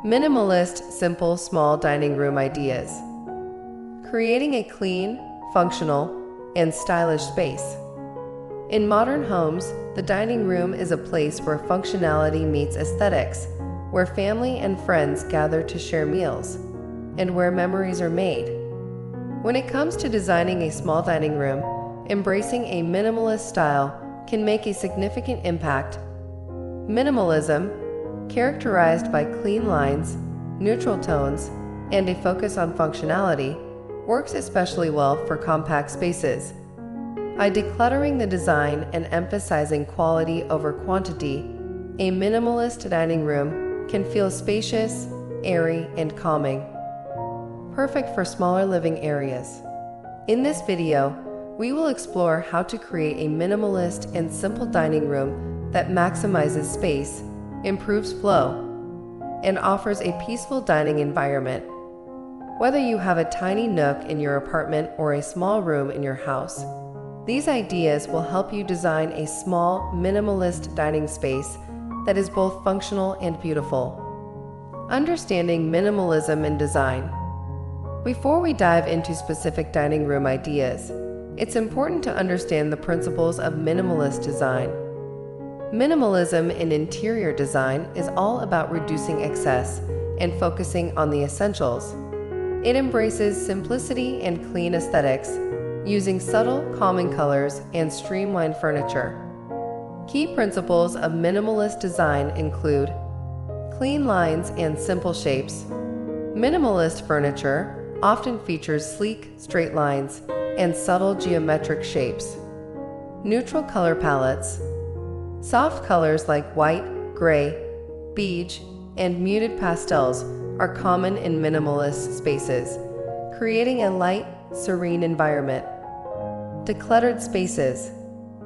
Minimalist, simple, small dining room ideas. Creating a clean, functional, and stylish space. In modern homes, the dining room is a place where functionality meets aesthetics, where family and friends gather to share meals, and where memories are made. When it comes to designing a small dining room, embracing a minimalist style can make a significant impact. Minimalism, characterized by clean lines, neutral tones, and a focus on functionality, works especially well for compact spaces. By decluttering the design and emphasizing quality over quantity, a minimalist dining room can feel spacious, airy, and calming. Perfect for smaller living areas. In this video, we will explore how to create a minimalist and simple dining room that maximizes space, improves flow, and offers a peaceful dining environment. Whether you have a tiny nook in your apartment or a small room in your house, these ideas will help you design a small, minimalist dining space that is both functional and beautiful. Understanding minimalism in design. Before we dive into specific dining room ideas, it's important to understand the principles of minimalist design. Minimalism in interior design is all about reducing excess and focusing on the essentials. It embraces simplicity and clean aesthetics, using subtle, calming colors and streamlined furniture. Key principles of minimalist design include clean lines and simple shapes. Minimalist furniture often features sleek, straight lines and subtle geometric shapes. Neutral color palettes. Soft colors like white, gray, beige, and muted pastels are common in minimalist spaces, creating a light, serene environment. Decluttered spaces.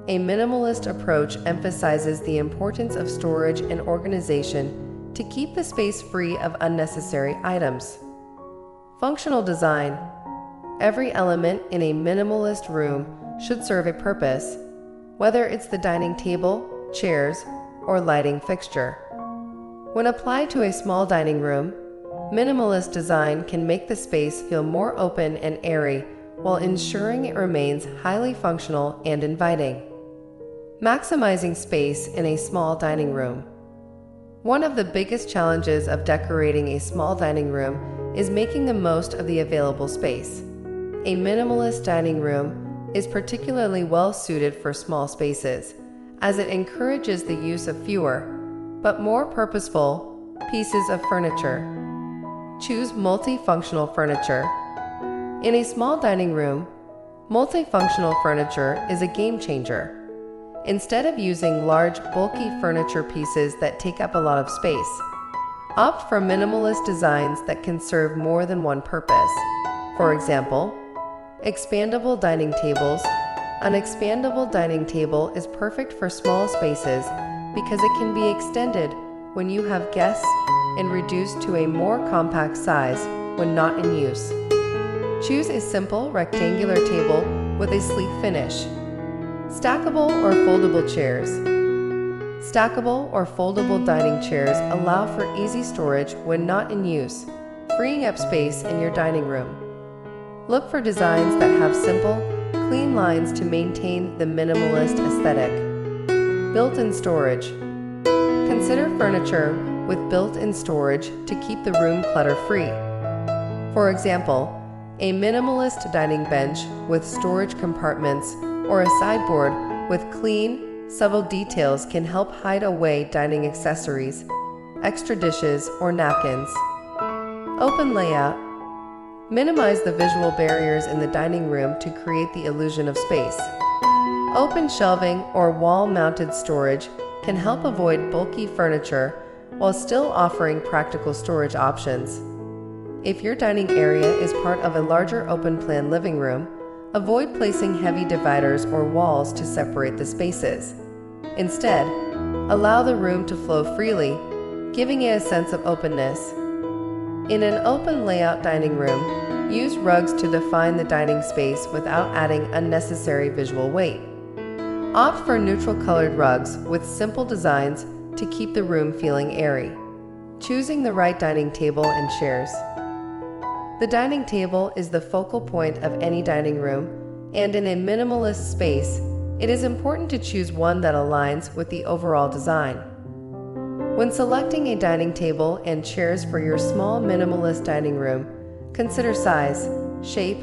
A minimalist approach emphasizes the importance of storage and organization to keep the space free of unnecessary items. Functional design. Every element in a minimalist room should serve a purpose, whether it's the dining table, chairs, or lighting fixture. When applied to a small dining room, minimalist design can make the space feel more open and airy while ensuring it remains highly functional and inviting. Maximizing space in a small dining room. One of the biggest challenges of decorating a small dining room is making the most of the available space. A minimalist dining room is particularly well suited for small spaces, as it encourages the use of fewer, but more purposeful, pieces of furniture. Choose multifunctional furniture. In a small dining room, multifunctional furniture is a game changer. Instead of using large, bulky furniture pieces that take up a lot of space, opt for minimalist designs that can serve more than one purpose. For example, expandable dining tables. An expandable dining table is perfect for small spaces because it can be extended when you have guests and reduced to a more compact size when not in use. Choose a simple rectangular table with a sleek finish. Stackable or foldable chairs. Stackable or foldable dining chairs allow for easy storage when not in use, freeing up space in your dining room. Look for designs that have simple, clean lines to maintain the minimalist aesthetic. Built-in storage. Consider furniture with built-in storage to keep the room clutter-free. For example, a minimalist dining bench with storage compartments or a sideboard with clean, subtle details can help hide away dining accessories, extra dishes, or napkins. Open layout. Minimize the visual barriers in the dining room to create the illusion of space. Open shelving or wall-mounted storage can help avoid bulky furniture while still offering practical storage options. If your dining area is part of a larger open-plan living room, avoid placing heavy dividers or walls to separate the spaces. Instead, allow the room to flow freely, giving it a sense of openness. In an open layout dining room, use rugs to define the dining space without adding unnecessary visual weight. Opt for neutral colored rugs with simple designs to keep the room feeling airy. Choosing the right dining table and chairs. The dining table is the focal point of any dining room, and in a minimalist space, it is important to choose one that aligns with the overall design. When selecting a dining table and chairs for your small minimalist dining room, consider size, shape,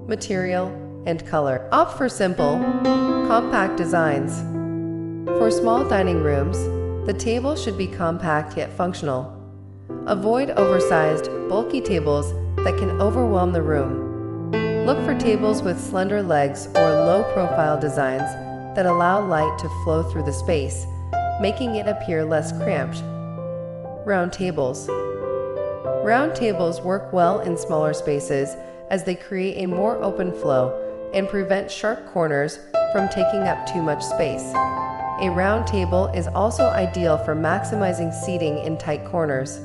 material, and color. Opt for simple, compact designs. For small dining rooms, the table should be compact yet functional. Avoid oversized, bulky tables that can overwhelm the room. Look for tables with slender legs or low-profile designs that allow light to flow through the space, making it appear less cramped. Round tables. Round tables work well in smaller spaces as they create a more open flow and prevent sharp corners from taking up too much space. A round table is also ideal for maximizing seating in tight corners.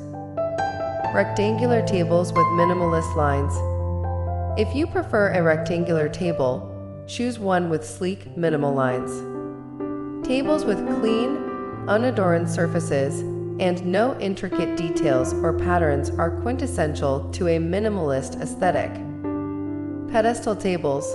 Rectangular tables with minimalist lines. If you prefer a rectangular table, choose one with sleek, minimal lines. Tables with clean, unadorned surfaces and no intricate details or patterns are quintessential to a minimalist aesthetic. Pedestal tables.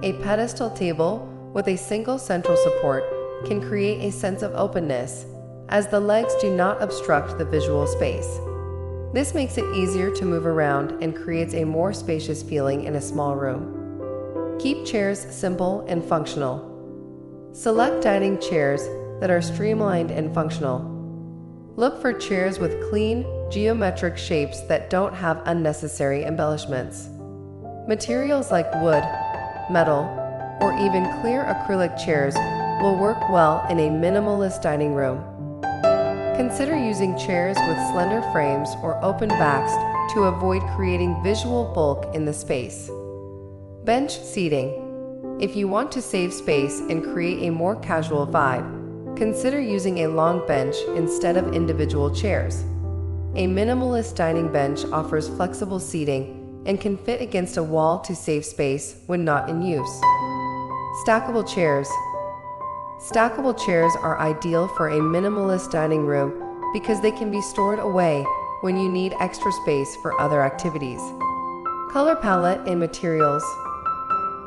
A pedestal table with a single central support can create a sense of openness, as the legs do not obstruct the visual space. This makes it easier to move around and creates a more spacious feeling in a small room. Keep chairs simple and functional. Select dining chairs that are streamlined and functional. Look for chairs with clean, geometric shapes that don't have unnecessary embellishments. Materials like wood, metal, or even clear acrylic chairs will work well in a minimalist dining room. Consider using chairs with slender frames or open backs to avoid creating visual bulk in the space. Bench seating. If you want to save space and create a more casual vibe, consider using a long bench instead of individual chairs. A minimalist dining bench offers flexible seating and can fit against a wall to save space when not in use. Stackable chairs. Stackable chairs are ideal for a minimalist dining room because they can be stored away when you need extra space for other activities. Color palette and materials.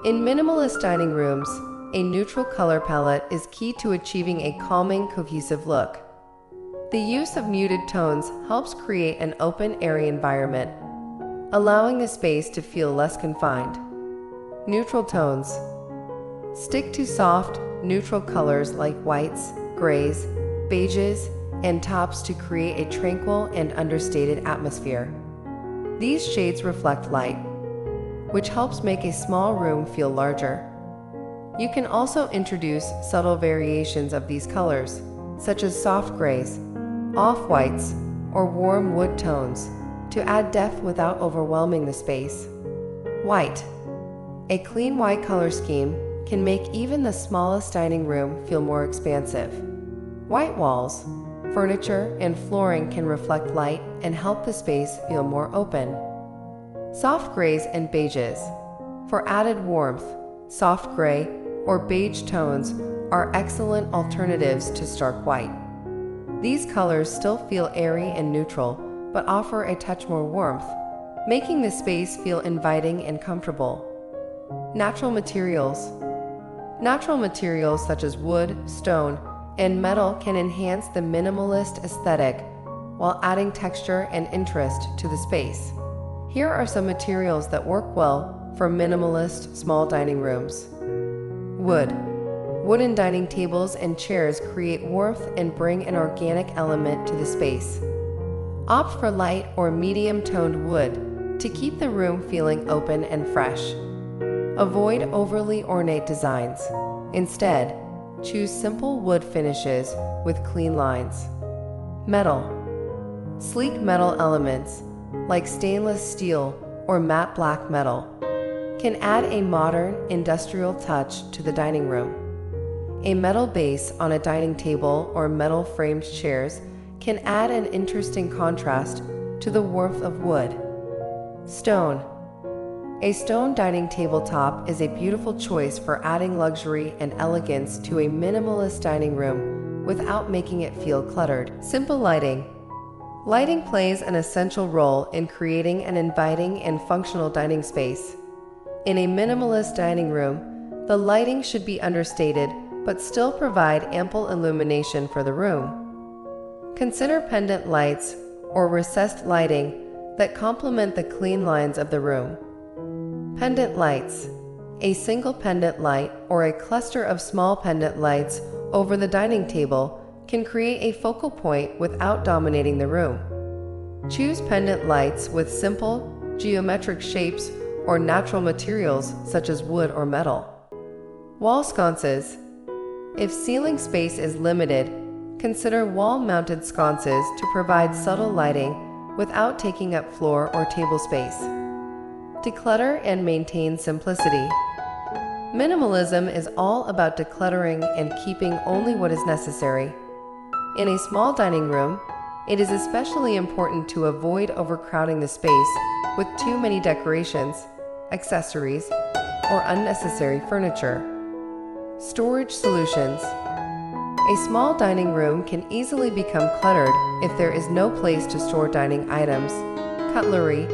In minimalist dining rooms, a neutral color palette is key to achieving a calming, cohesive look. The use of muted tones helps create an open, airy environment, allowing the space to feel less confined. Neutral tones. Stick to soft, neutral colors like whites, grays, beiges, and taupe to create a tranquil and understated atmosphere. These shades reflect light, which helps make a small room feel larger. You can also introduce subtle variations of these colors, such as soft grays, off-whites, or warm wood tones, to add depth without overwhelming the space. White. A clean white color scheme can make even the smallest dining room feel more expansive. White walls, furniture, and flooring can reflect light and help the space feel more open. Soft grays and beiges. For added warmth, soft gray or beige tones are excellent alternatives to stark white. These colors still feel airy and neutral, but offer a touch more warmth, making the space feel inviting and comfortable. Natural materials. Natural materials such as wood, stone, and metal can enhance the minimalist aesthetic while adding texture and interest to the space. Here are some materials that work well for minimalist small dining rooms. Wood. Wooden dining tables and chairs create warmth and bring an organic element to the space. Opt for light or medium-toned wood to keep the room feeling open and fresh. Avoid overly ornate designs. Instead, choose simple wood finishes with clean lines. Metal. Sleek metal elements, like stainless steel or matte black metal, can add a modern, industrial touch to the dining room. A metal base on a dining table or metal-framed chairs can add an interesting contrast to the warmth of wood. Stone. A stone dining tabletop is a beautiful choice for adding luxury and elegance to a minimalist dining room without making it feel cluttered. Simple lighting. Lighting plays an essential role in creating an inviting and functional dining space. In a minimalist dining room, the lighting should be understated but still provide ample illumination for the room. Consider pendant lights or recessed lighting that complement the clean lines of the room. Pendant lights. A single pendant light or a cluster of small pendant lights over the dining table can create a focal point without dominating the room. Choose pendant lights with simple, geometric shapes or natural materials such as wood or metal. Wall sconces. If ceiling space is limited, consider wall-mounted sconces to provide subtle lighting without taking up floor or table space. Declutter and maintain simplicity. Minimalism is all about decluttering and keeping only what is necessary. In a small dining room, it is especially important to avoid overcrowding the space with too many decorations, accessories, or unnecessary furniture. Storage solutions. A small dining room can easily become cluttered if there is no place to store dining items, cutlery,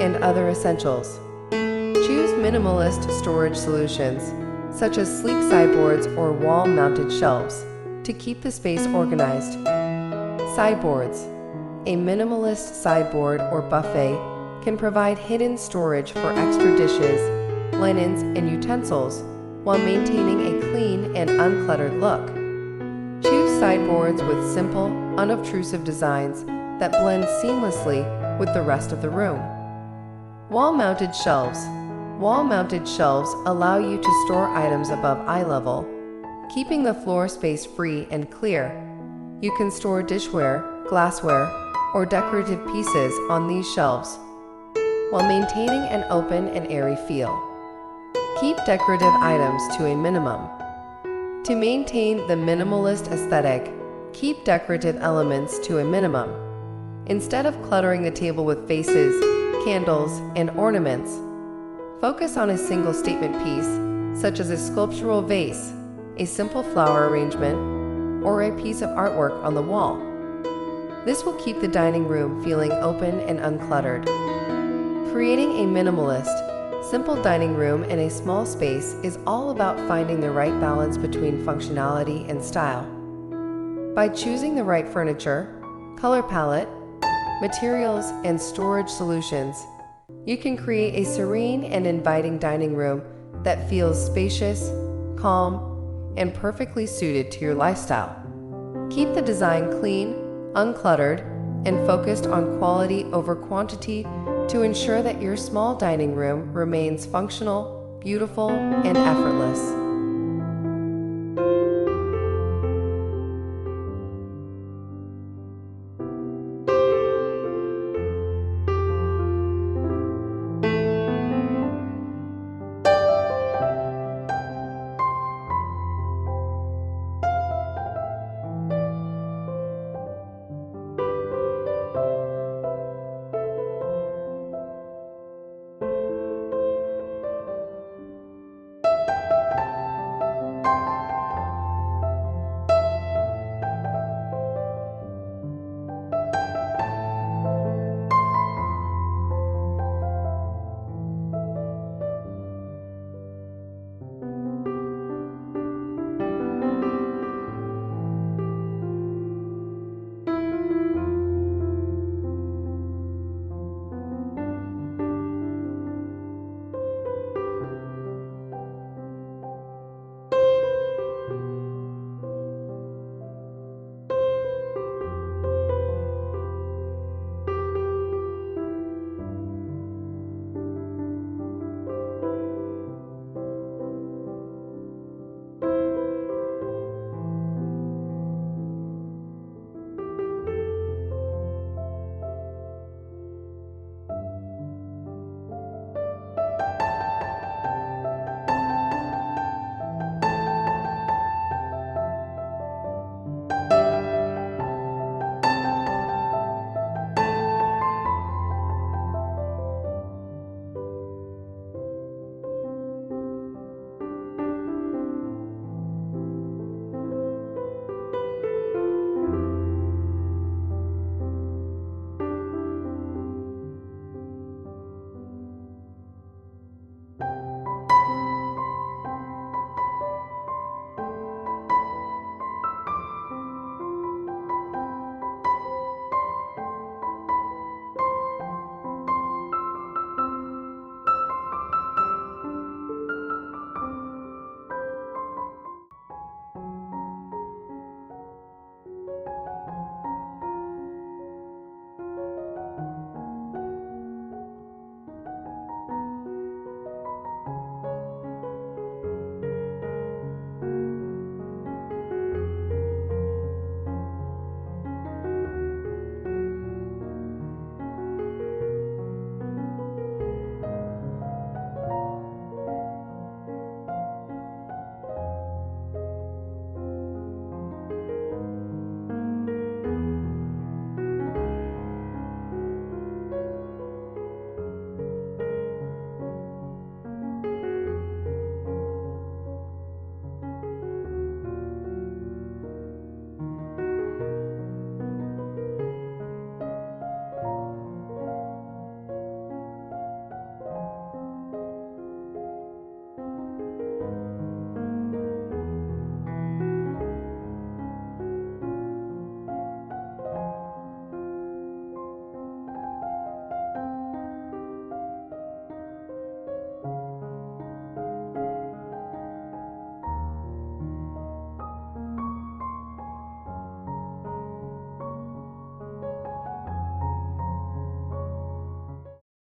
and other essentials. Choose minimalist storage solutions, such as sleek sideboards or wall-mounted shelves, to keep the space organized. Sideboards. A minimalist sideboard or buffet can provide hidden storage for extra dishes, linens, and utensils while maintaining a clean and uncluttered look. Choose sideboards with simple, unobtrusive designs that blend seamlessly with the rest of the room. Wall-mounted shelves. Wall-mounted shelves allow you to store items above eye level, keeping the floor space free and clear. You can store dishware, glassware, or decorative pieces on these shelves, while maintaining an open and airy feel. Keep decorative items to a minimum. To maintain the minimalist aesthetic, keep decorative elements to a minimum. Instead of cluttering the table with vases, candles, and ornaments, focus on a single statement piece, such as a sculptural vase, a simple flower arrangement, or a piece of artwork on the wall. This will keep the dining room feeling open and uncluttered. Creating a minimalist, simple dining room in a small space is all about finding the right balance between functionality and style. By choosing the right furniture, color palette, materials, and storage solutions, you can create a serene and inviting dining room that feels spacious, calm, and perfectly suited to your lifestyle. Keep the design clean, uncluttered, and focused on quality over quantity to ensure that your small dining room remains functional, beautiful, and effortless.